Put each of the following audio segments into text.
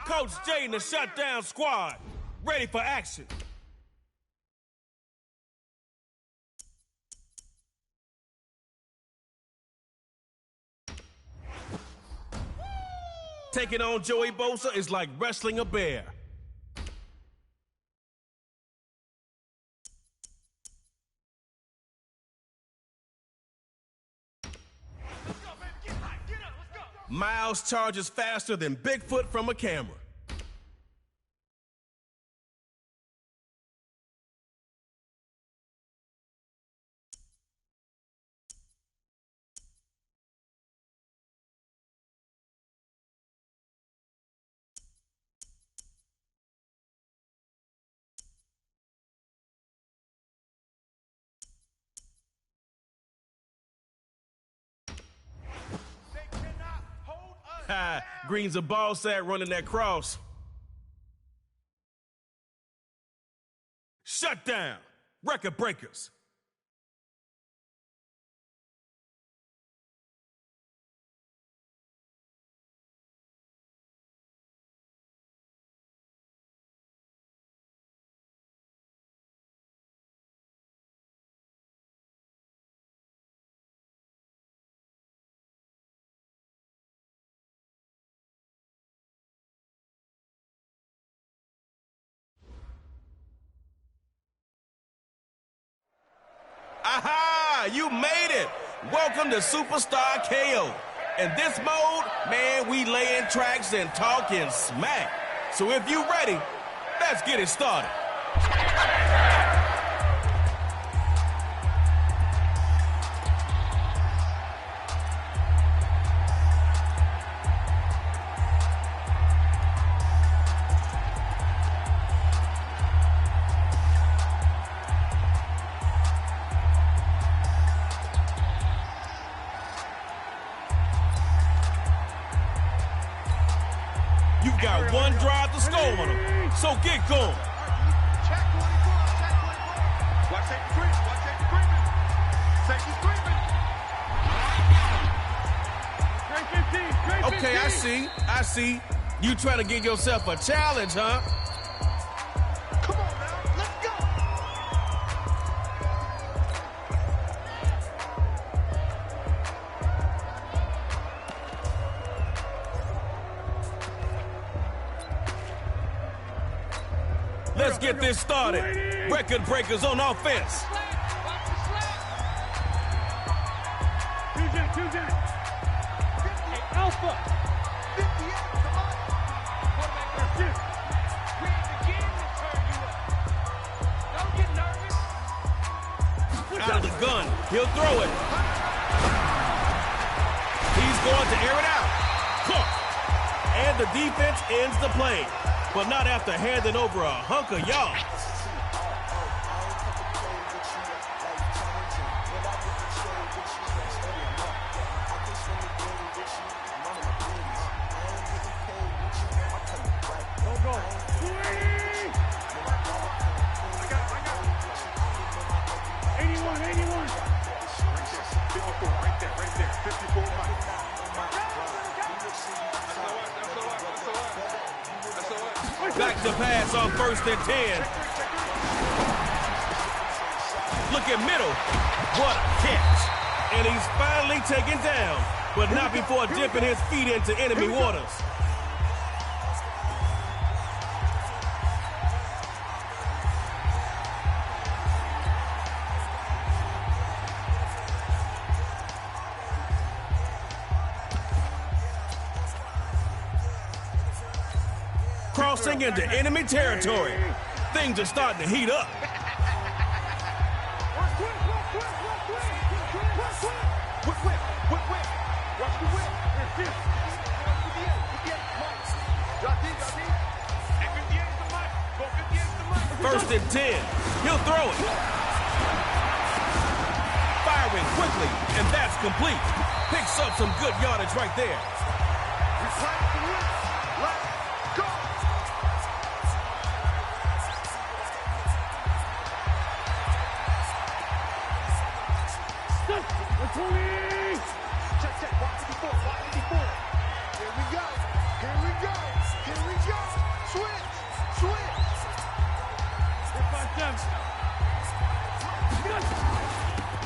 Coach J and the shutdown squad, ready for action. Taking on Joey Bosa is like wrestling a bear. Let's go, baby. Get high. Get up. Let's go. Miles charges faster than Bigfoot from a camera. Green's a ball sack running that cross. Shut down. Record breakers. Aha! You made it! Welcome to Superstar KO. In this mode, man, we laying tracks and talking smack. So if you ready, let's get it started. You've got one drive to score on them, so get going. Check 24. Watch safety creeping. Watch safety creeping. Safety's creeping. Great 15. Okay, I see. You trying to give yourself a challenge, huh? Come on now, let's go. Let's get this started. Record breakers on offense. Two down. Hey, Alpha. 58 is the mark. Quarterback versus. We ain't beginning to turn you up. Don't get nervous. Out of the gun. He'll throw it. He's going to air it out. Caught. And the defense ends the play, but not after handing over a hunk of yards. Back to pass on 1st and 10. Look at middle. What a catch. And he's finally taken down, but not before dipping his feet into enemy waters. Crossing into enemy territory. Things are starting to heat up. First and 10. He'll throw it. Firing quickly, and that's complete. Picks up some good yardage right there.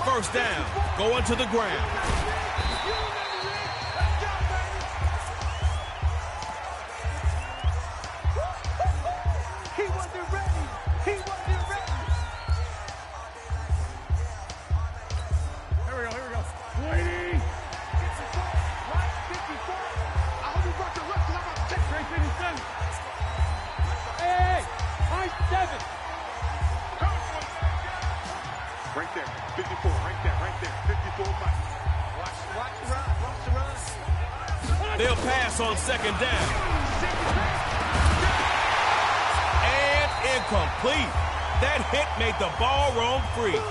First down, going to the ground. He wasn't ready. He wasn't ready. Here we go. Waiting. 54. Right, 54. I hope you brought the rest because I'm about to take great 57. Hey, high 7. Right there, 54, right there, 54 Mike. Watch the run. They'll pass on 2nd down. And incomplete. That hit made the ball roam free.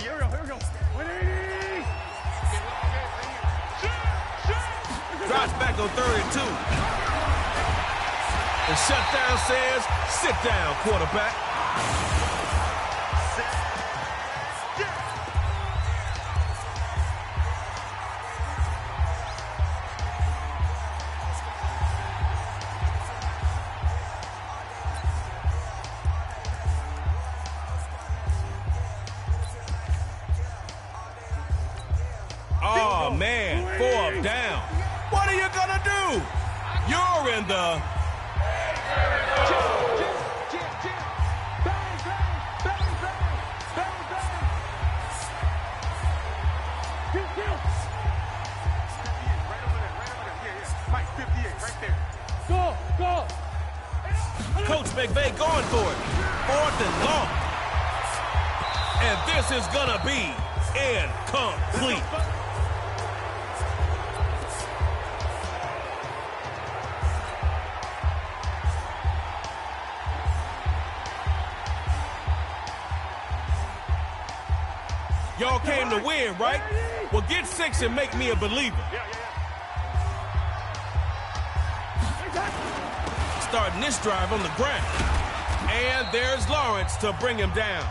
Here we go. 180. Drops back on 3rd and 2. The shutdown says, sit down, quarterback. Oh, man, 4th down. What are you going to do? You're in the... Go. Coach McVay going for it. 4th and long. And this is going to be incomplete. Y'all came to win, right? Well, get 6 and make me a believer. Starting this drive on the ground. And there's Lawrence to bring him down. I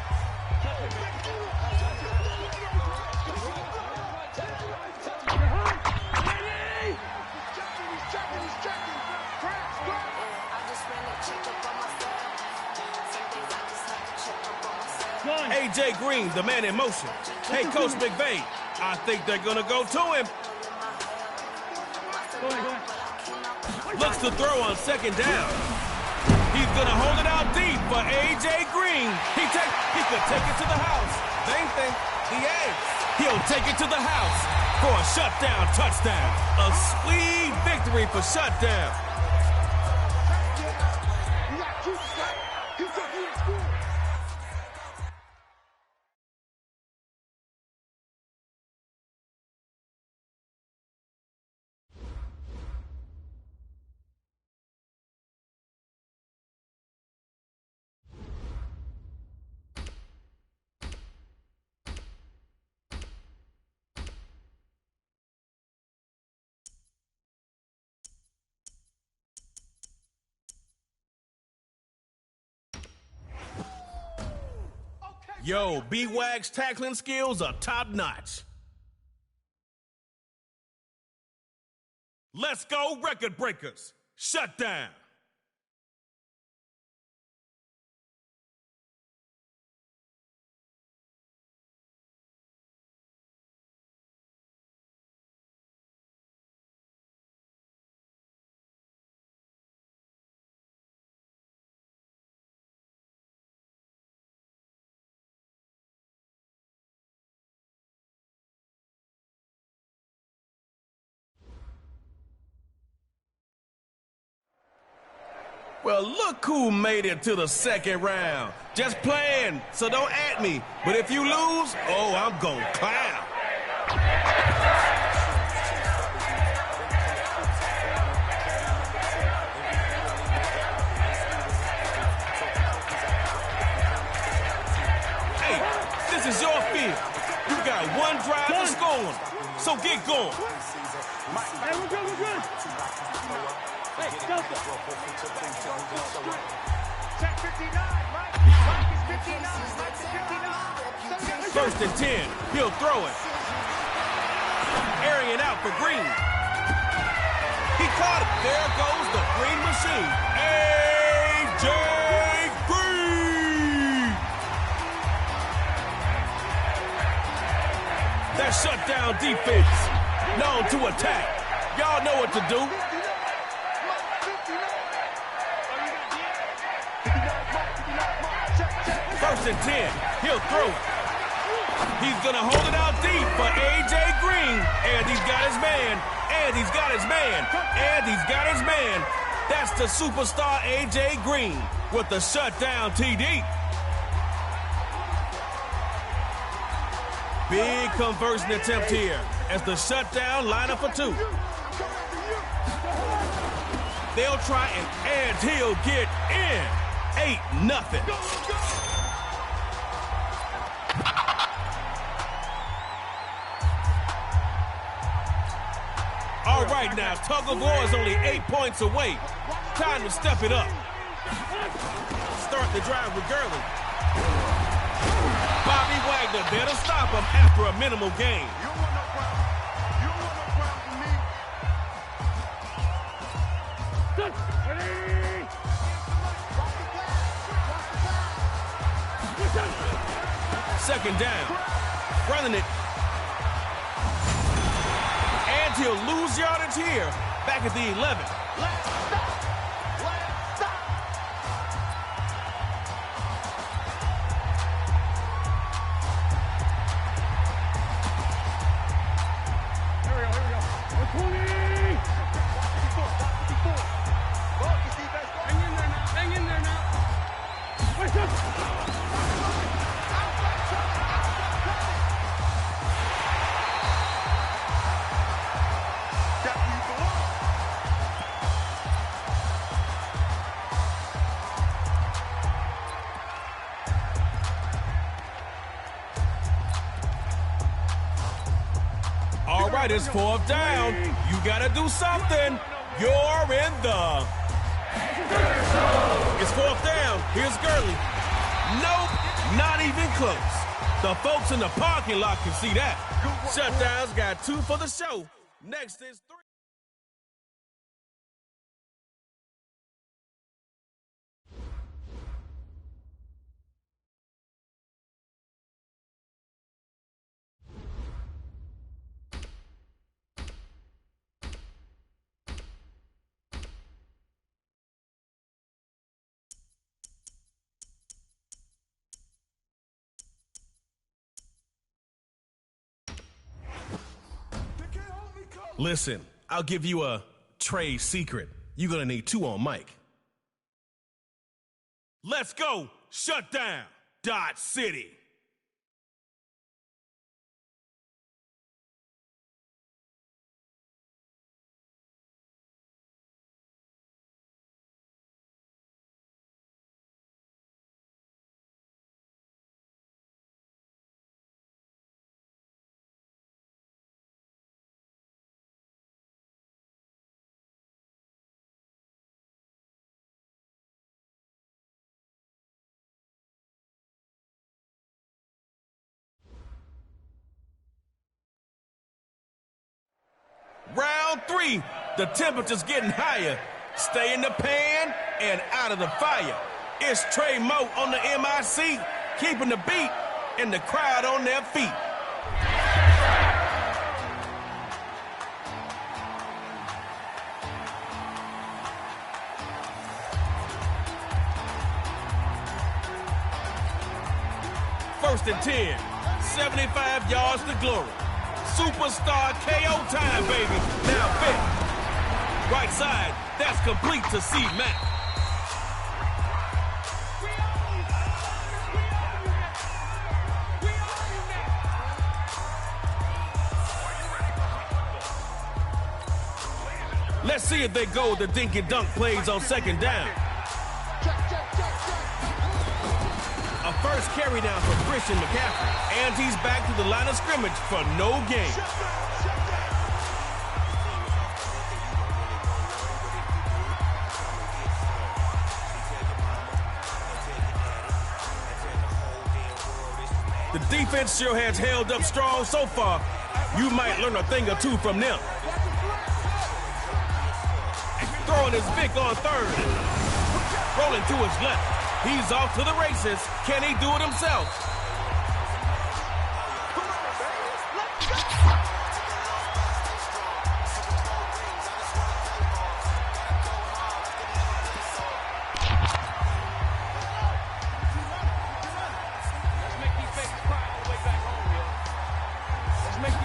just ran a check up on myself. Some days I A.J. Green, the man in motion. Hey, Coach McVay, I think they're going to go to him. Go ahead. Looks to throw on second down. He's going to hold it out deep for A.J. Green. He could take it to the house. Same thing. The edge. He'll take it to the house for a shutdown touchdown. A sweet victory for shutdown. Yo, B-Wag's tackling skills are top-notch. Let's go, record breakers. Shut down. Well, look who made it to the second round. Just playing, so don't at me. But if you lose, oh, I'm gonna clown. Hey, this is your field. You got one drive to score on, so get going. Hey, we're good. Hey, Delta. Check 59, Mike. Mike is 59. Mike is 59. First and 10. He'll throw it. Airing it out for Green. He caught it. There goes the Green machine. A.J. Green. That shutdown defense. Known to attack. Y'all know what to do. First and 10. He'll throw it. He's going to hold it out deep for A.J. Green. And he's got his man. And he's got his man. And he's got his man. That's the superstar A.J. Green with the shutdown TD. Big conversion attempt here as the shutdown line up for two. They'll try and he'll get in. 8-0. All right now, tug of war is only 8 points away. Time to step it up. Start the drive with Gurley. Bobby Wagner there to stop him after a minimal gain. You don't want no problem. You don't want no problem from me. Second down. Running it. And he'll lose yardage here. Back at the 11. Let's stop. Here we go. Hang in there now. Wait up. All right, it's fourth down. You got to do something. You're in the... It's fourth down. Here's Gurley. Nope, not even close. The folks in the parking lot can see that. Shutdowns got 2 for the show. Next is 3. Listen, I'll give you a trade secret. You're gonna need 2 on mic. Let's go! Shut down! Dot City! Round 3, the temperature's getting higher. Stay in the pan and out of the fire. It's Trey Moe on the MIC, keeping the beat and the crowd on their feet. First and 10, 75 yards to glory. Superstar KO time, baby. Now Vic. Right side, that's complete to C. Mac. Let's see if they go with the dink and dunk plays on second down. A first carry down for Christian McCaffrey, and he's back to the line of scrimmage for no gain. The defense sure has held up strong so far. You might learn a thing or two from them. Throwing his Vic on third. Rolling to his left. He's off to the races. Can he do it himself?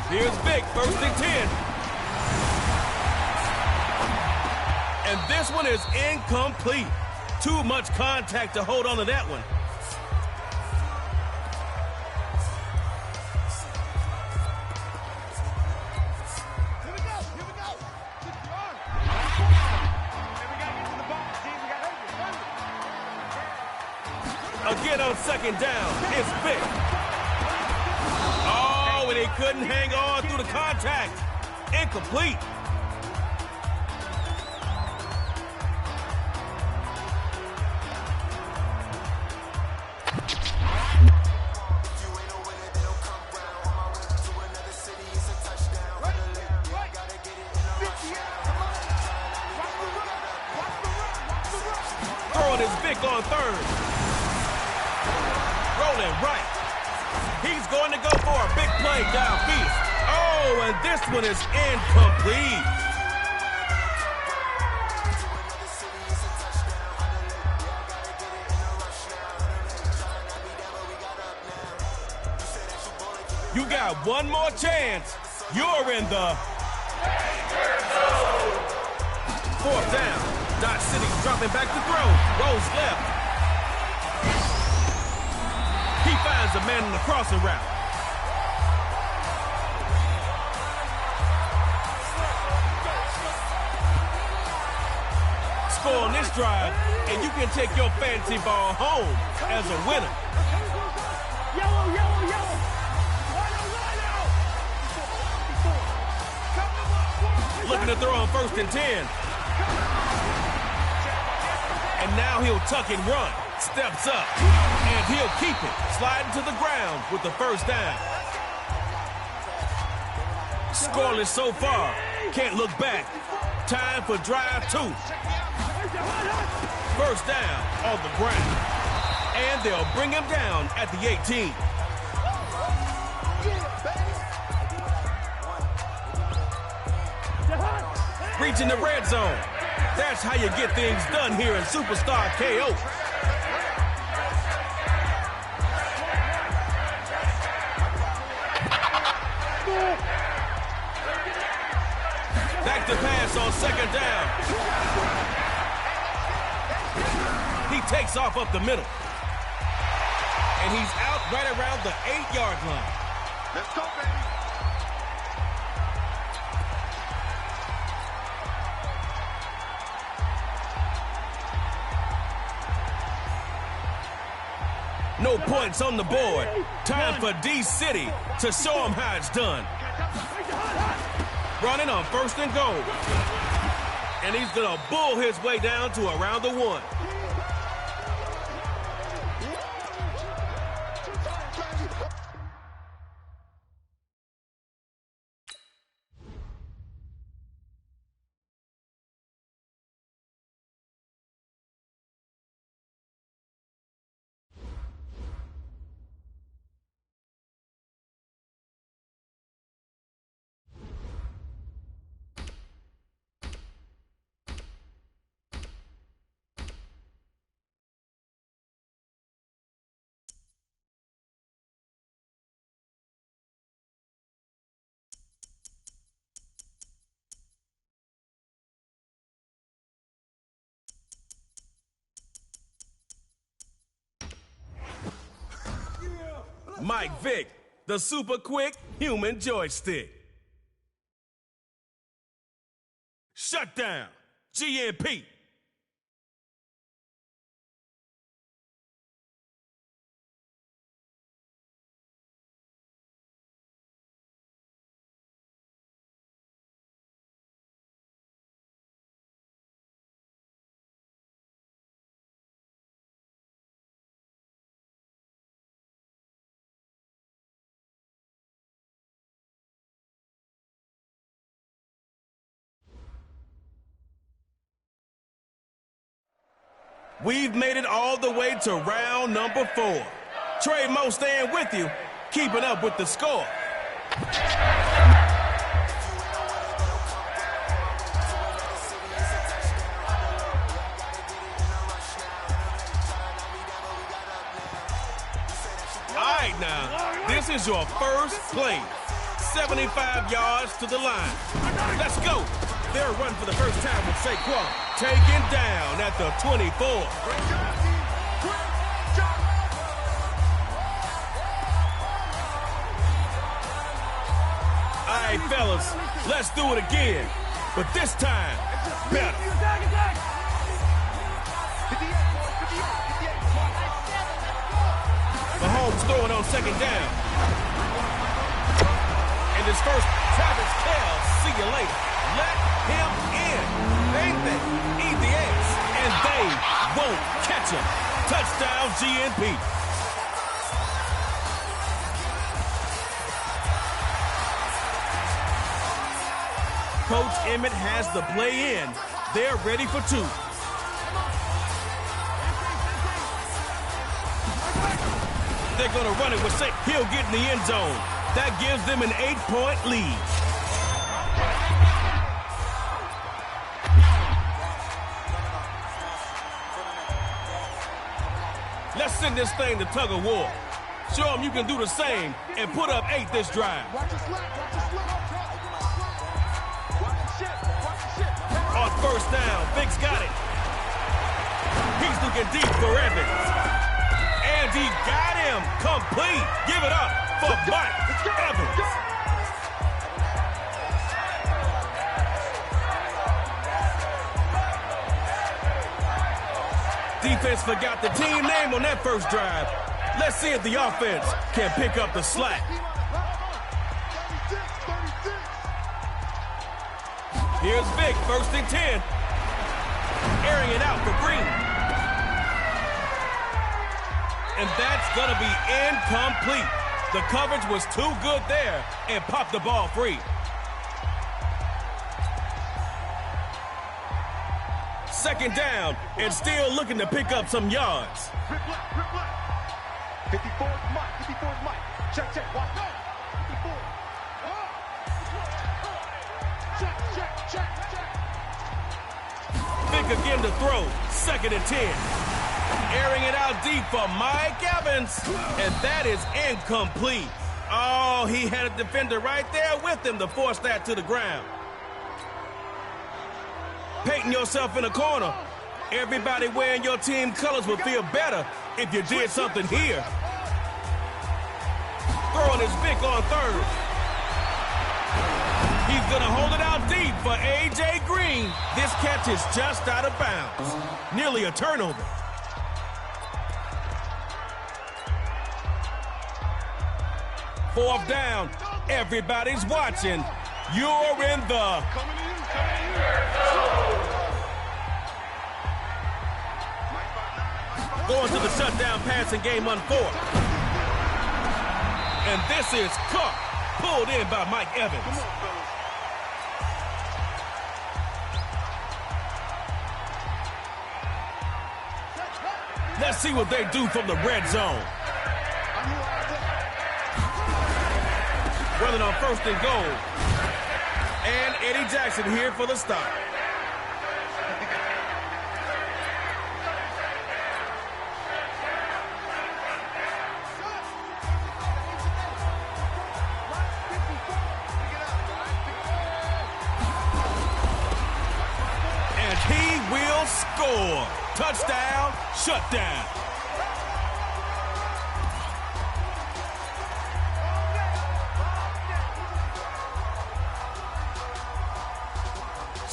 Here's Vic, first and 10. And this one is incomplete. Too much contact to hold on to that one. Here we go. Again on second down, it's Vic. Oh, and he couldn't hang on through the contact. Incomplete. Vic on third. Rolling right. He's going to go for a big play downfield. Oh, and this one is incomplete. You got one more chance. You're in the fourth down. Dot City's dropping back to throw. Rolls left. He finds a man in the crossing route. Score on this drive, and you can take your fantasy ball home as a winner. Yellow, yellow, yellow. Looking to throw on first and 10. And now he'll tuck and run. Steps up. And he'll keep it. Sliding to the ground with the first down. Scoreless so far. Can't look back. Time for drive 2. First down on the ground. And they'll bring him down at the 18. Reaching the red zone. That's how you get things done here in Superstar KO. the pass on second down. He takes off up the middle. And he's out right around the 8-yard line. Let's go, baby. No points on the board. Time for D-City to show him how it's done. Running on 1st and goal. And he's going to bull his way down to around the 1. Mike Vick, the super quick human joystick. Shut down, GNP. We've made it all the way to round number 4. Trey Mo staying with you, keeping up with the score. All right, now, this is your first play. 75 yards to the line. Let's go. They'll run for the first time with Saquon. Taken down at the 24. All right, fellas, let's do it again. But this time, better. Mahomes throwing on second down. And his first, Travis Kelce, see you later. Let him in. They eat the eggs, and they won't catch him. Touchdown, GNP. Coach Emmett has the play in. They're ready for 2. They're going to run it with Saquon. He'll get in the end zone. That gives them an 8-point lead. Let's send this thing to tug of war. Show them you can do the same and put up 8 this drive. On first down, Vick's got it. He's looking deep for Evans. And he got him complete. Give it up for Mike Evans. Defense forgot the team name on that first drive. Let's see if the offense can pick up the slack. Here's Vick, 1st and 10. Airing it out for Green. And that's going to be incomplete. The coverage was too good there and popped the ball free. Second down and still looking to pick up some yards. 54 is Mike. 54 is Mike. Check. Watch out. 54. Check. Vick again to throw. 2nd and 10. Airing it out deep for Mike Evans. And that is incomplete. Oh, he had a defender right there with him to force that to the ground. painting yourself in a corner. Everybody wearing your team colors would feel better if you did something here. Throwing his Vic on third. He's going to hold it out deep for A.J. Green. This catch is just out of bounds. Nearly a turnover. Fourth down. Everybody's watching. You're in the going to the shutdown passing game on fourth. And this is caught. Pulled in by Mike Evans. Let's see what they do from the red zone. Running on first and goal. And Eddie Jackson here for the stop. And he will score. Touchdown, shutdown.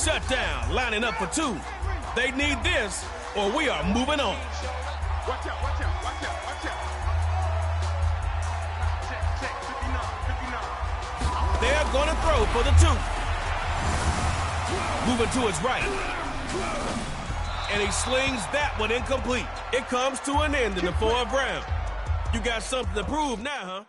Shutdown, lining up for two. They need this, or we are moving on. Watch out, watch out, watch out, watch out. Check, 59. They're going to throw for the two. Moving to his right. And he slings that one incomplete. It comes to an end in the fourth round. You got something to prove now, huh?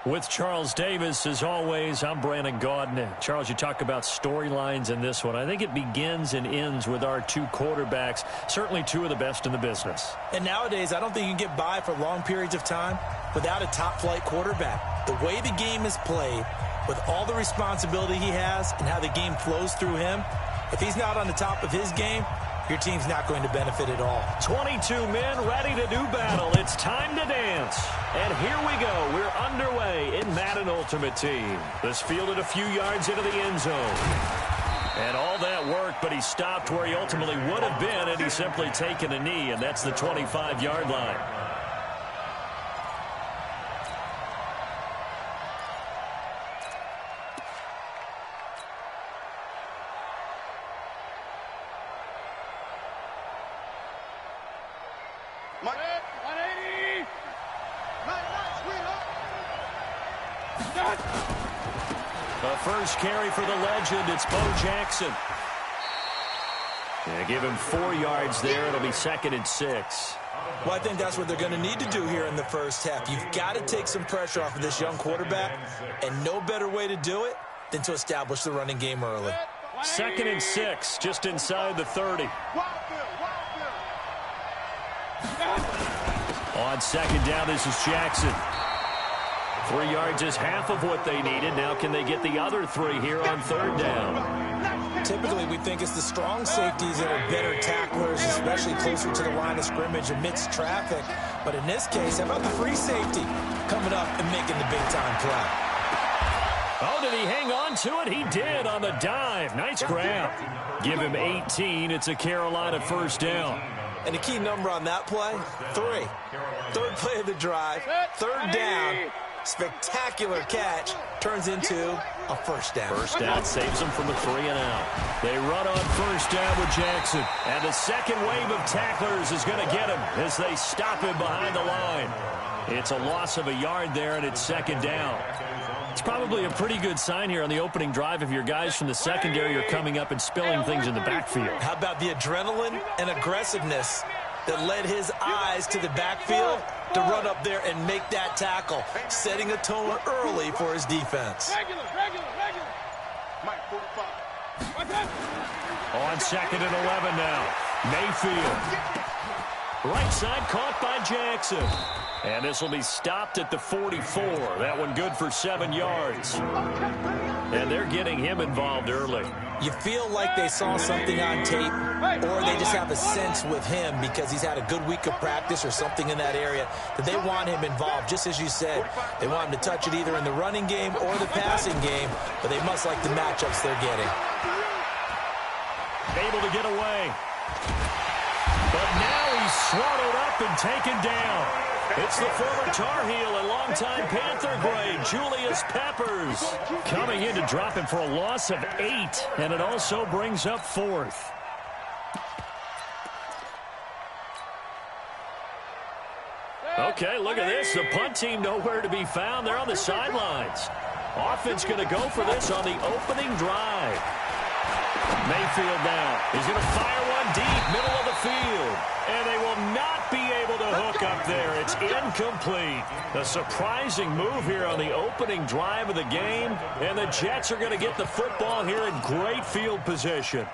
With Charles Davis, as always, I'm Brandon Gaudin. Charles, you talk about storylines in this one. I think it begins and ends with our two quarterbacks, certainly two of the best in the business. And nowadays, I don't think you can get by for long periods of time without a top-flight quarterback. The way the game is played, with all the responsibility he has and how the game flows through him, if he's not on the top of his game, your team's not going to benefit at all. 22 men ready to do battle. It's time to dance. And here we go. We're underway in Madden Ultimate Team. This fielded a few yards into the end zone. And all that worked, but he stopped where he ultimately would have been, and he's simply taken a knee, and that's the 25-yard line. The first carry for the legend, it's Bo Jackson. Yeah, give him 4 yards there. It'll be 2nd and 6. Well, I think that's what they're going to need to do here in the first half. You've got to take some pressure off of this young quarterback, and no better way to do it than to establish the running game early. 2nd and 6, just inside the 30. On 2nd down, this is Jackson. 3 yards is half of what they needed. Now can they get the other 3 here on 3rd down? Typically, we think it's the strong safeties that are better tacklers, especially closer to the line of scrimmage amidst traffic. But in this case, how about the free safety coming up and making the big-time play? Oh, did he hang on to it? He did on the dive. Nice grab. Give him 18. It's a Carolina first down. And the key number on that play, 3. 3rd play of the drive, 3rd down. Spectacular catch turns into a first down. First down saves them from a 3 and out. They run on first down with Jackson. And the second wave of tacklers is going to get him as they stop him behind the line. It's a loss of a yard there, and it's 2nd down. It's probably a pretty good sign here on the opening drive if your guys from the secondary are coming up and spilling things in the backfield. How about the adrenaline and aggressiveness that led his eyes to the backfield to run up there and make that tackle, setting a tone early for his defense. On 2nd and 11 now, Mayfield. Right side caught by Jackson. And this will be stopped at the 44. That one good for 7 yards. And they're getting him involved early. You feel like they saw something on tape, or they just have a sense with him because he's had a good week of practice or something in that area that they want him involved. Just as you said, they want him to touch it either in the running game or the passing game, but they must like the matchups they're getting. Able to get away. But now he's swallowed up and taken down. It's the former Tar Heel and longtime Panther grade, Julius Peppers, coming in to drop him for a loss of 8, and it also brings up 4th. Okay, look at this. The punt team nowhere to be found. They're on the sidelines. Offense going to go for this on the opening drive. Mayfield now. He's going to fire one deep, middle of the field. And they will not be able to hook up there. It's incomplete. A surprising move here on the opening drive of the game. And the Jets are going to get the football here in great field position.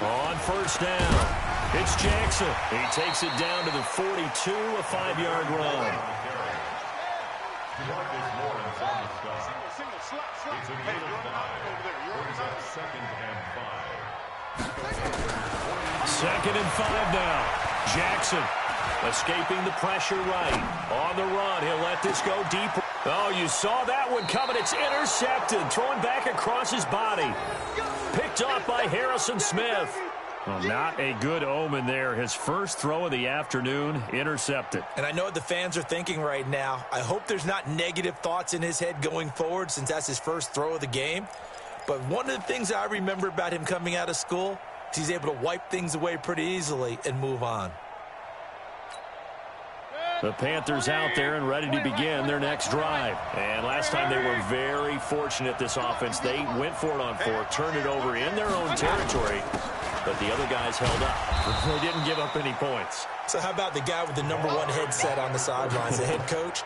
On first down, it's Jackson. He takes it down to the 42, a 5-yard run. Second and 5 now. Jackson escaping the pressure right. On the run, he'll let this go deep. Oh, you saw that one coming. It's intercepted. Throwing back across his body. Picked off by Harrison Smith. Well, not a good omen there. His first throw of the afternoon, intercepted. And I know what the fans are thinking right now. I hope there's not negative thoughts in his head going forward since that's his first throw of the game. But one of the things I remember about him coming out of school is he's able to wipe things away pretty easily and move on. The Panthers out there and ready to begin their next drive. And last time they were very fortunate, this offense. They went for it on 4, turned it over in their own territory, but the other guys held up. They didn't give up any points. So how about the guy with the #1 headset on the sidelines, the head coach?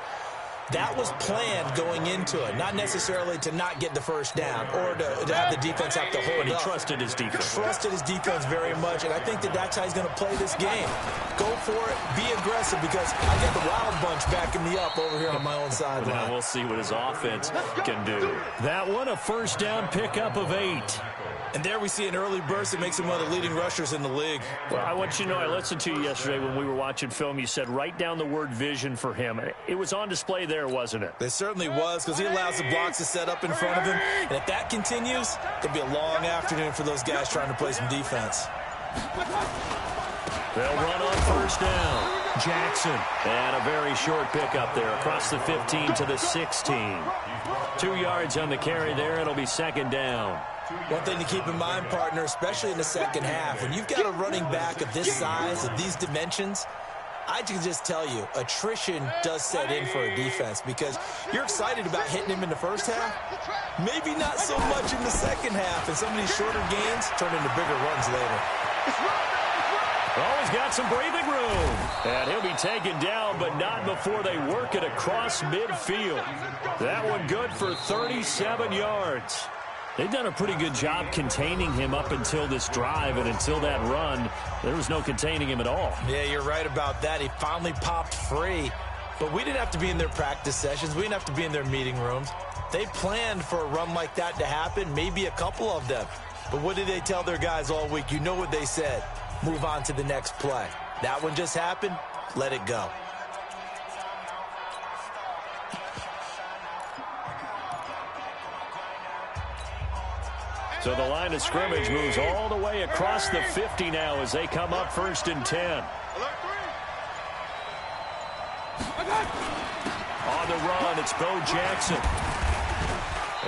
That was planned going into it, not necessarily to not get the first down or to have the defense have to hold up. But he trusted his defense. Trusted his defense very much, and I think that's how he's going to play this game. Go for it, be aggressive, because I got the wild bunch backing me up over here on my own sideline. Now we'll see what his offense can do. That one, a first down pickup of 8. And there we see an early burst that makes him one of the leading rushers in the league. Well, I want you to know, I listened to you yesterday when we were watching film. You said write down the word vision for him. It was on display there, wasn't it? It certainly was, because he allows the blocks to set up in front of him. And if that continues, it'll be a long afternoon for those guys trying to play some defense. They'll run on first down. Jackson. And a very short pickup there across the 15 to the 16. 2 yards on the carry there. It'll be second down. One thing to keep in mind, partner, especially in the second half, when you've got a running back of this size, of these dimensions, I can just tell you, attrition does set in for a defense, because you're excited about hitting him in the first half, maybe not so much in the second half, and some of these shorter gains turn into bigger runs later. Oh, he's got some breathing room. And he'll be taken down, but not before they work it across midfield. That one good for 37 yards. They've done a pretty good job containing him up until this drive, and until that run, there was no containing him at all. Yeah, you're right about that. He finally popped free, but we didn't have to be in their practice sessions. We didn't have to be in their meeting rooms. They planned for a run like that to happen, maybe a couple of them. But what did they tell their guys all week? You know what they said. Move on to the next play. That one just happened. Let it go. So the line of scrimmage moves all the way across the 50 now as they come up 1st and 10. On the run, it's Bo Jackson.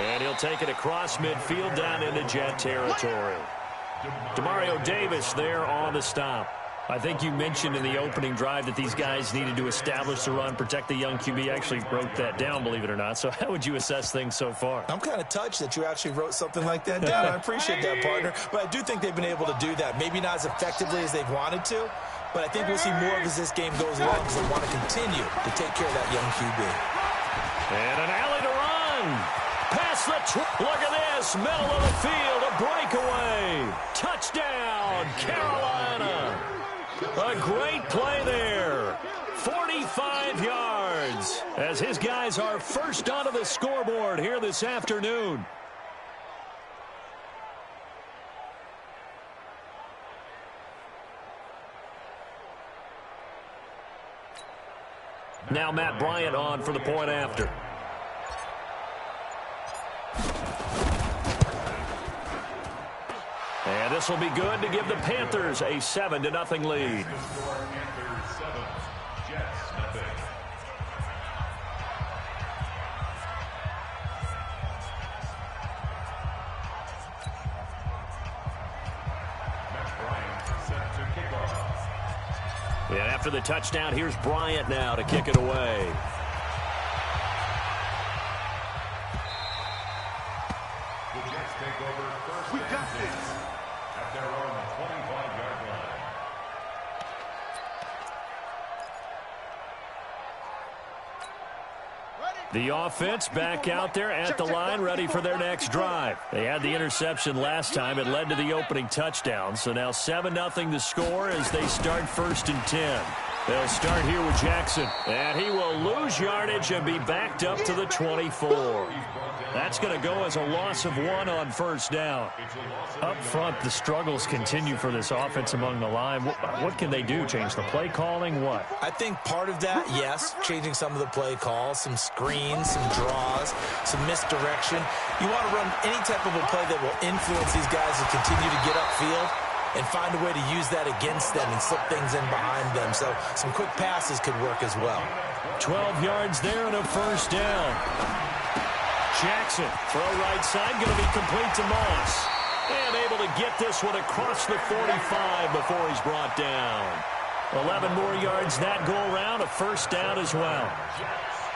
And he'll take it across midfield down into Jet territory. Demario Davis there on the stop. I think you mentioned in the opening drive that these guys needed to establish the run, protect the young QB. I actually wrote that down, believe it or not. So how would you assess things so far? I'm kind of touched that you actually wrote something like that down. I appreciate that, partner. But I do think they've been able to do that. Maybe not as effectively as they've wanted to, but I think we'll see more of as this game goes along, because they want to continue to take care of that young QB. And an alley to run. Past the look at this. Middle of the field. A breakaway. Touchdown, Carolina. A great play there. 45 yards as his guys are first onto the scoreboard here this afternoon. Now Matt Bryant on for the point after. And this will be good to give the Panthers a 7-0 lead. And after the touchdown, here's Bryant now to kick it away. We got this. At their own 25-yard line. The offense back out there at the line, ready for their next drive. They had the interception last time. It led to the opening touchdown. So now 7-0 to score as they start 1st and 10. They'll start here with Jackson. And he will lose yardage and be backed up to the 24. That's going to go as a loss of 1 on first down. Up front, the struggles continue for this offense among the line. What can they do? Change the play calling? What? I think part of that, yes, changing some of the play calls, some screens, some draws, some misdirection. You want to run any type of a play that will influence these guys to continue to get upfield and find a way to use that against them and slip things in behind them. So some quick passes could work as well. 12 yards there and a first down. Jackson, throw right side, going to be complete to Moss. And able to get this one across the 45 before he's brought down. 11 more yards that go around, a first down as well.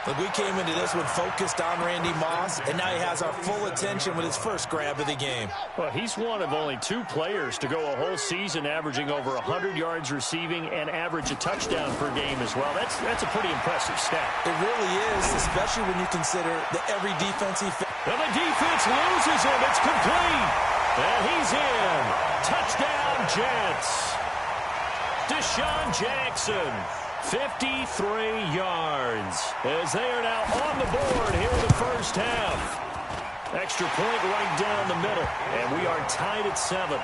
Look, we came into this one focused on Randy Moss, and now he has our full attention with his first grab of the game. Well, he's one of only 2 players to go a whole season averaging over 100 yards receiving and average a touchdown per game as well. That's a pretty impressive stat. It really is, especially when you consider that every defense he faces. And the defense loses him. It's complete. And he's in. Touchdown, Jets. Deshaun Jackson, 53 yards, as they are now on the board here in the first half. Extra point right down the middle, and we are tied at 7.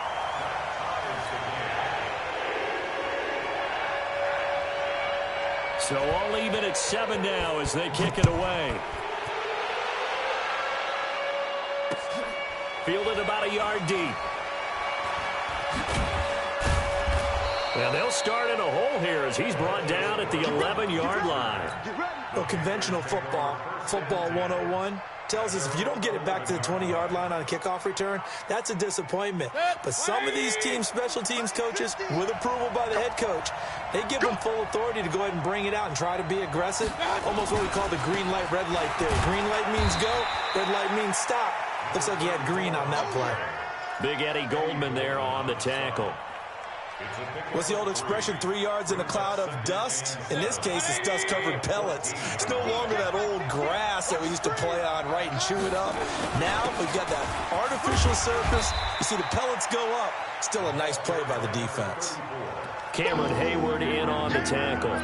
So all even at 7 now as they kick it away. Fielded about a yard deep. And they'll start in a hole here as he's brought down at the 11-yard line. Well, conventional football 101, tells us if you don't get it back to the 20-yard line on a kickoff return, that's a disappointment. But some of these teams, special teams coaches, with approval by the head coach, they give them full authority to go ahead and bring it out and try to be aggressive. Almost what we call the green light, red light theory. Green light means go, red light means stop. Looks like he had green on that play. Big Eddie Goldman there on the tackle. What's the old expression, 3 yards in a cloud of dust? In this case, it's dust-covered pellets. It's no longer that old grass that we used to play on, right, and chew it up. Now we've got that artificial surface. You see the pellets go up. Still a nice play by the defense. Cameron Hayward in on the tackle.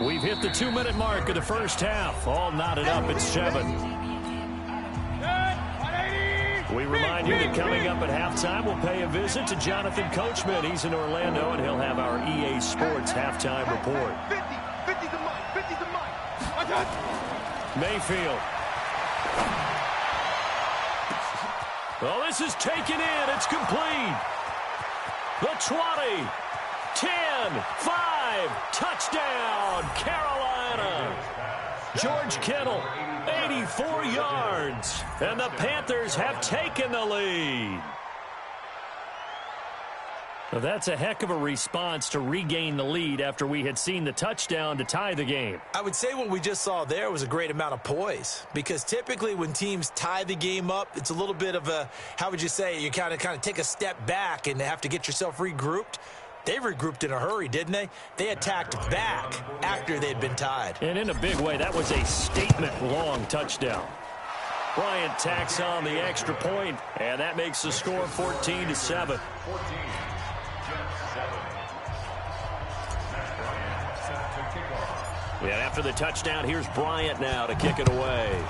We've hit the 2-minute mark of the first half. All knotted up at 7. We remind you that coming up at halftime, we'll pay a visit to Jonathan Coachman. He's in Orlando, and he'll have our EA Sports halftime report. 50 to Mike. Mayfield. Oh, this is taken in. It's complete. The 20, 10, 5, touchdown, Carolina. George Kittle, 84 yards, and the Panthers have taken the lead. Well, that's a heck of a response to regain the lead after we had seen the touchdown to tie the game. I would say what we just saw there was a great amount of poise, because typically when teams tie the game up, it's a little bit of a, how would you say, you kind of take a step back and have to get yourself regrouped. They regrouped in a hurry, didn't they? They attacked back after they'd been tied. And in a big way, that was a statement-long touchdown. Bryant tacks on the extra point, and that makes the score 14-7. And after the touchdown, here's Bryant now to kick it away.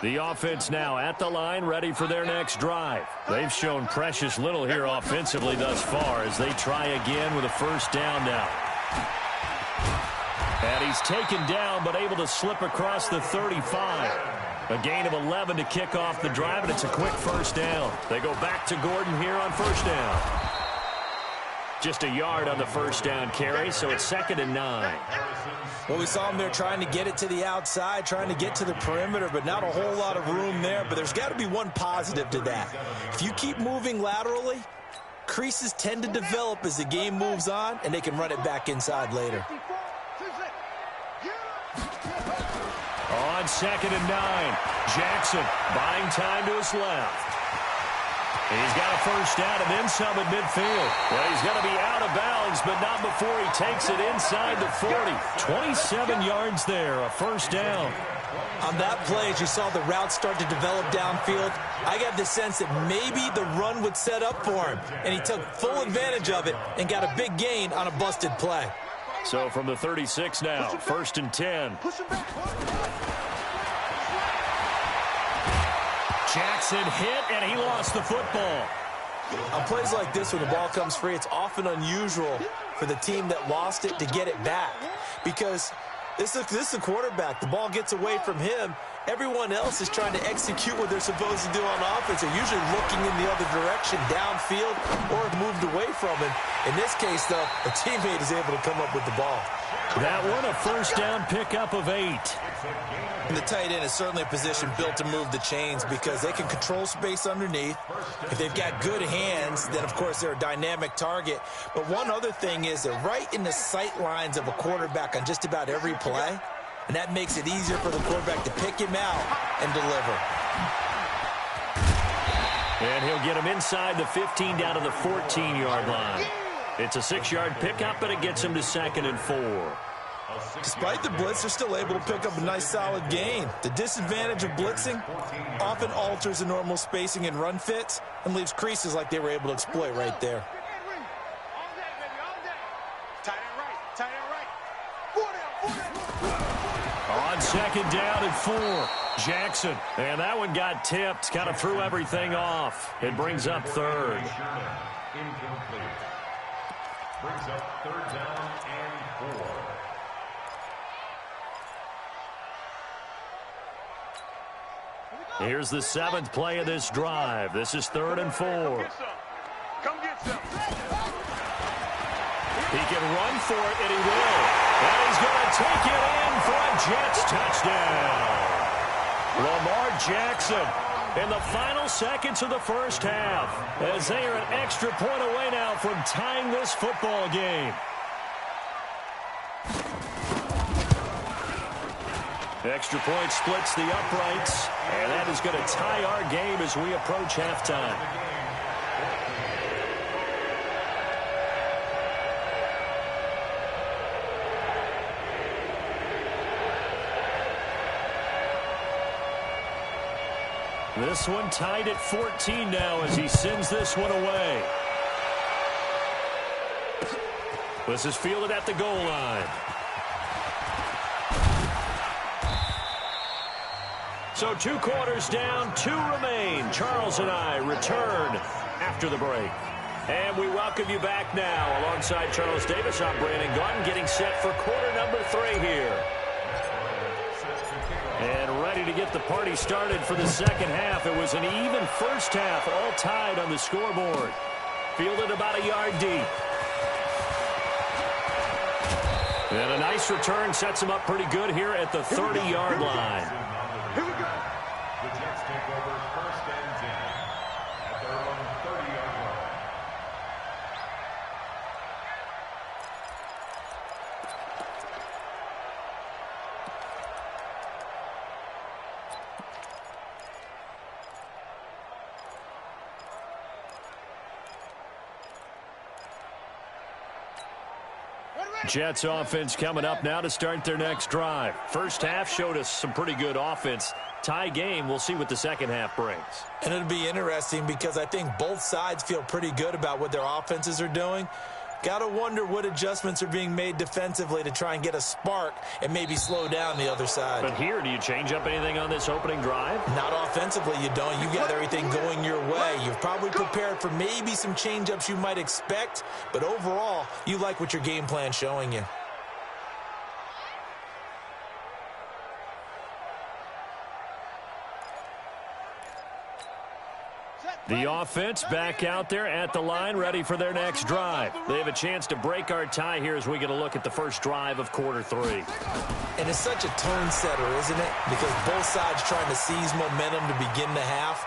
The offense now at the line, ready for their next drive. They've shown precious little here offensively thus far as they try again with a first down now. And he's taken down but able to slip across the 35. A gain of 11 to kick off the drive, and it's a quick first down. They go back to Gordon here on first down. Just a yard on the first down carry, so it's 2nd and 9. Well, we saw him there trying to get it to the outside, trying to get to the perimeter, but not a whole lot of room there. But there's got to be one positive to that. If you keep moving laterally, creases tend to develop as the game moves on, and they can run it back inside later. On 2nd and 9, Jackson buying time to his left. He's got a first down and then some at midfield. Well, he's going to be out of bounds, but not before he takes it inside the 40. 27 yards there, a first down. On that play, as you saw the route start to develop downfield, I got the sense that maybe the run would set up for him, and he took full advantage of it and got a big gain on a busted play. So from the 36 now, 1st and 10. Jackson hit, and he lost the football. On plays like this, when the ball comes free, it's often unusual for the team that lost it to get it back, because This is a quarterback. The ball gets away from him. Everyone else is trying to execute what they're supposed to do on offense. They're usually looking in the other direction, downfield, or have moved away from him. In this case, though, a teammate is able to come up with the ball. That one, a first down pickup of 8. And the tight end is certainly a position built to move the chains because they can control space underneath. If they've got good hands, then, of course, they're a dynamic target. But one other thing is they're right in the sight lines of a quarterback on just about every play, and that makes it easier for the quarterback to pick him out and deliver. And he'll get him inside the 15 down to the 14-yard line. It's a 6-yard pickup, but it gets him to 2nd and 4. Despite the blitz, they're still able to pick up a nice, solid gain. The disadvantage of blitzing often alters the normal spacing and run fits and leaves creases like they were able to exploit right there. On 2nd down and 4, Jackson. And that one got tipped, kind of threw everything off. It brings up 3rd. Incomplete. Brings up 3rd down and 4. Here's the 7th play of this drive. This is 3rd and 4. Come get some. He can run for it, and he will. And he's going to take it in for a Jets touchdown. Lamar Jackson in the final seconds of the first half, as they are an extra point away now from tying this football game. Extra point splits the uprights, and that is going to tie our game as we approach halftime. This one tied at 14 now as he sends this one away. This is fielded at the goal line. So 2 quarters down, 2 remain. Charles and I return after the break. And we welcome you back now. Alongside Charles Davis, I'm Brandon Gaudin, getting set for quarter number 3 here. And ready to get the party started for the second half. It was an even first half, all tied on the scoreboard. Fielded about a yard deep. And a nice return sets him up pretty good here at the 30-yard line. Here we go. The Jets take over 1st and 10 at their own 30-yard line. Jets offense coming up now to start their next drive. First half showed us some pretty good offense. Tie game, we'll see what the second half brings. And it'll be interesting because I think both sides feel pretty good about what their offenses are doing. Got to wonder what adjustments are being made defensively to try and get a spark and maybe slow down the other side. But here, do you change up anything on this opening drive? Not offensively, you don't. You got everything going your way. You've probably prepared for maybe some change-ups you might expect, but overall, you like what your game plan's showing you. The offense back out there at the line, ready for their next drive. They have a chance to break our tie here as we get a look at the first drive of quarter 3. And it's such a tone setter, isn't it? Because both sides trying to seize momentum to begin the half.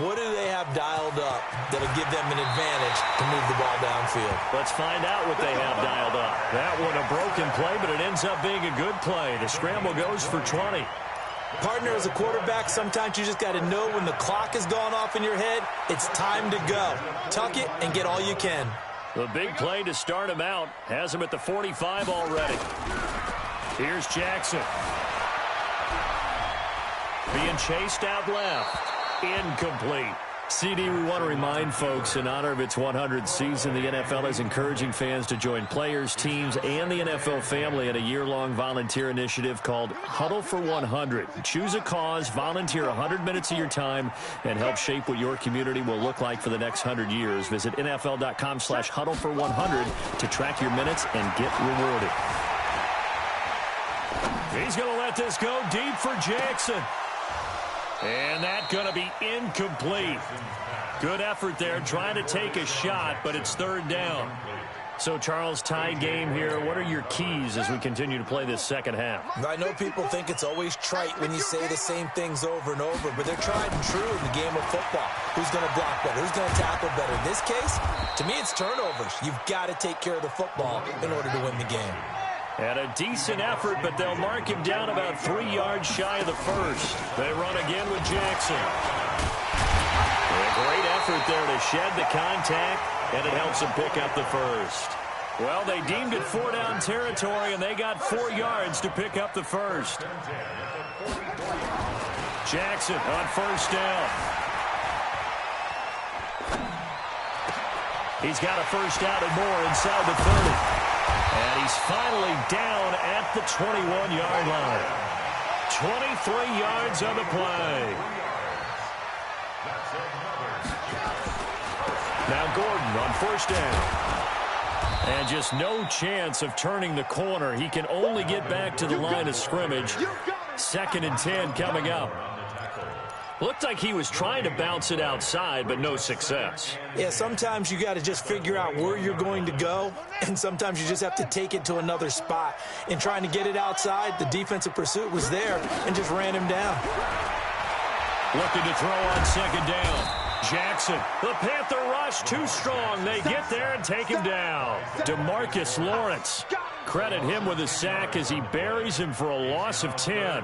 What do they have dialed up that'll give them an advantage to move the ball downfield? Let's find out what they have dialed up. That one a broken play, but it ends up being a good play. The scramble goes for 20. Partner, as a quarterback, sometimes you just got to know when the clock has gone off in your head, it's time to go. Tuck it and get all you can. The big play to start him out has him at the 45 already. Here's Jackson. Being chased out left. Incomplete. CD, we want to remind folks, in honor of its 100th season, the NFL is encouraging fans to join players, teams, and the NFL family in a year-long volunteer initiative called Huddle for 100. Choose a cause, volunteer 100 minutes of your time, and help shape what your community will look like for the next 100 years. Visit NFL.com/huddle for 100 to track your minutes and get rewarded. He's going to let this go deep for Jackson. And that's going to be incomplete. Good effort there trying to take a shot, but it's third down. So, Charles, tie game here. What are your keys as we continue to play this second half? I know people think it's always trite when you say the same things over and over, but they're tried and true in the game of football. Who's going to block better? Who's going to tackle better? In this case, to me, it's turnovers. You've got to take care of the football in order to win the game. And a decent effort, but they'll mark him down about 3 yards shy of the first. They run again with Jackson. A great effort there to shed the contact, and it helps him pick up the first. Well, they deemed it 4-down territory, and they got 4 yards to pick up the first. Jackson on first down. He's got a first down and more inside the 30. And he's finally down at the 21-yard line. 23 yards on the play. Now Gordon on first down. And just no chance of turning the corner. He can only get back to the line of scrimmage. 2nd and 10 coming up. Looked like he was trying to bounce it outside, but no success. Yeah, sometimes you got to just figure out where you're going to go, and sometimes you just have to take it to another spot. In trying to get it outside, the defensive pursuit was there and just ran him down. Looking to throw on second down. Jackson, the Panther rush too strong. They get there and take him down. DeMarcus Lawrence. Credit him with a sack as he buries him for a loss of 10.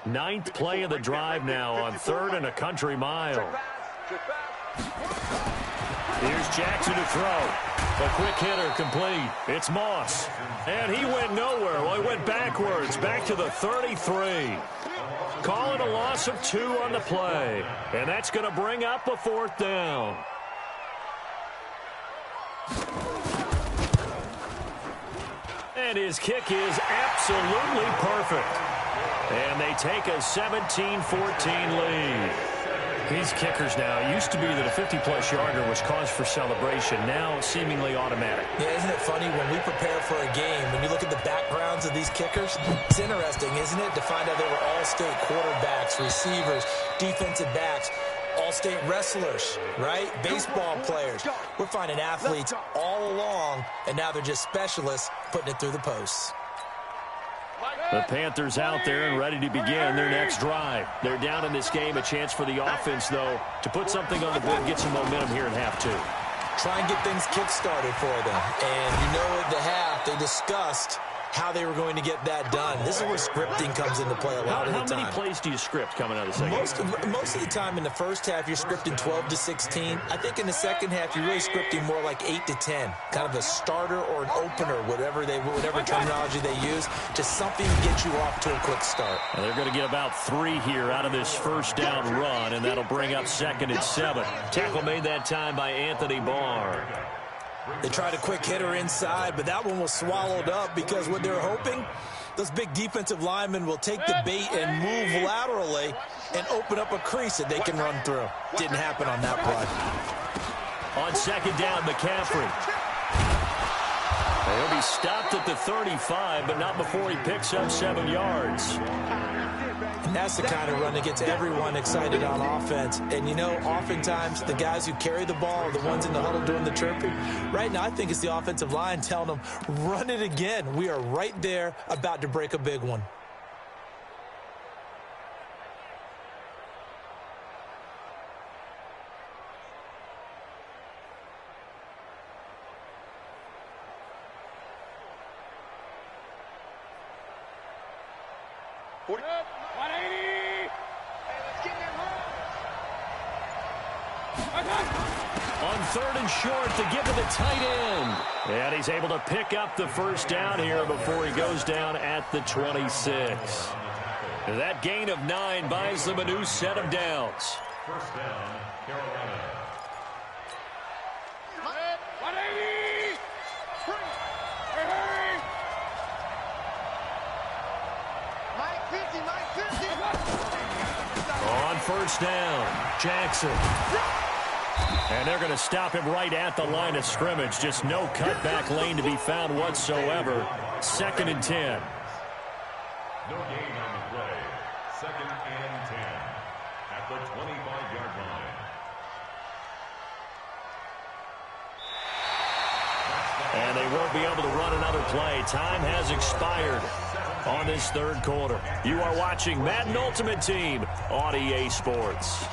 Ninth play of the drive now on 3rd and a country mile. Here's Jackson to throw. A quick hitter complete. It's Moss. And he went nowhere. Well, he went backwards, back to the 33. Call it a loss of 2 on the play. And that's going to bring up a 4th down. And his kick is absolutely perfect. And they take a 17-14 lead. These kickers now, it used to be that a 50-plus yarder was cause for celebration. Now seemingly automatic. Yeah, isn't it funny when we prepare for a game, when you look at the backgrounds of these kickers, it's interesting, isn't it, to find out they were all-state quarterbacks, receivers, defensive backs, all-state wrestlers, right? Baseball players. We're finding athletes all along, and now they're just specialists putting it through the posts. The Panthers out there and ready to begin their next drive. They're down in this game. A chance for the offense, though, to put something on the board, get some momentum here in half 2. Try and get things kick-started for them. And you know at the half, they discussed how they were going to get that done. This is where scripting comes into play a lot of the time. How many plays do you script coming out of the second half? Most of the time in the first half, you're scripting 12 to 16. I think in the second half, you're really scripting more like 8 to 10. Kind of a starter or an opener, whatever terminology they use, just something to get you off to a quick start. Well, they're going to get about 3 here out of this first down run, and that'll bring up 2nd and 7. Tackle made that time by Anthony Barr. They tried a quick hitter inside, but that one was swallowed up because what they're hoping, those big defensive linemen will take the bait and move laterally and open up a crease that they can run through. Didn't happen on that play. On second down, McCaffrey. He'll be stopped at the 35, but not before he picks up 7 yards. And that's the kind of run that gets everyone excited on offense. And, you know, oftentimes the guys who carry the ball are the ones in the huddle doing the chirping. Right now, I think it's the offensive line telling them, run it again. We are right there about to break a big one. On 3rd and short to give to the tight end. And he's able to pick up the first down here before he goes down at the 26. That gain of 9 buys them a new set of downs. First down, Carolina. Mike 50, Mike 50. first down. Jackson. And they're going to stop him right at the line of scrimmage. Just no cutback lane to be found whatsoever. 2nd and 10. No gain on the play. 2nd and 10 at the 25-yard line. And they won't be able to run another play. Time has expired on this 3rd quarter. You are watching Madden Ultimate Team on EA Sports.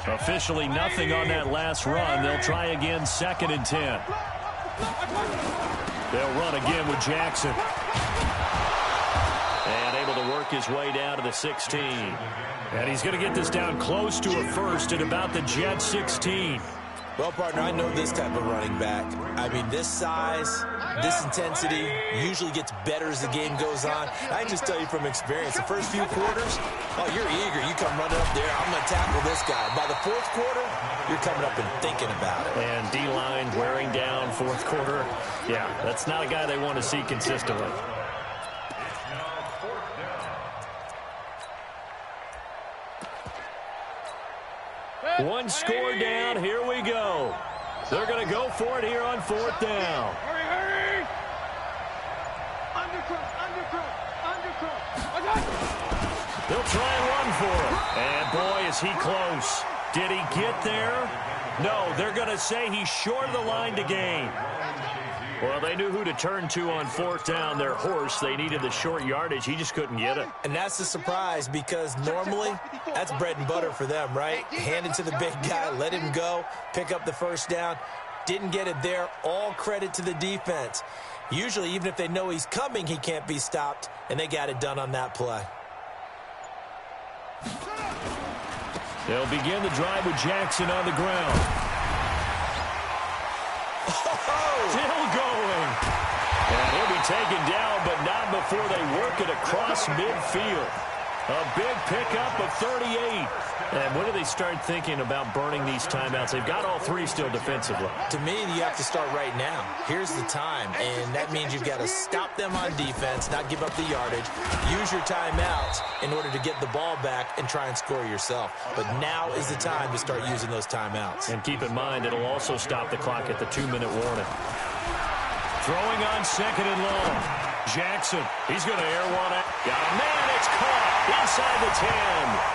Officially nothing on that last run. They'll try again 2nd and 10. They'll run again with Jackson. And able to work his way down to the 16. And he's going to get this down close to a first at about the Jet 16. Well, partner, I know this type of running back. I mean, this size, this intensity usually gets better as the game goes on. I can just tell you from experience, the first few quarters, oh, you're eager. You come running up there, I'm going to tackle this guy. By the 4th quarter, you're coming up and thinking about it. And D-line wearing down 4th quarter. Yeah, that's not a guy they want to see consistently. One score down. Here we go. They're going to go for it here on 4th down. Hurry, hurry! Undercut. They'll try and run for it. And, boy, is he close. Did he get there? No, they're going to say he's short of the line to gain. Well, they knew who to turn to on 4th down. Their horse, they needed the short yardage. He just couldn't get it. And that's the surprise because normally that's bread and butter for them, right? Hand it to the big guy, let him go, pick up the first down. Didn't get it there. All credit to the defense. Usually, even if they know he's coming, he can't be stopped, and they got it done on that play. They'll begin the drive with Jackson on the ground. Still going. And he'll be taken down, but not before they work it across midfield. A big pickup of 38. And when do they start thinking about burning these timeouts? They've got all 3 still defensively. To me, you have to start right now. Here's the time, and that means you've got to stop them on defense, not give up the yardage, use your timeouts in order to get the ball back and try and score yourself. But now is the time to start using those timeouts. And keep in mind, it'll also stop the clock at the 2-minute warning. Throwing on 2nd and long. Jackson, he's going to air one out. Got a man, it's caught inside the 10.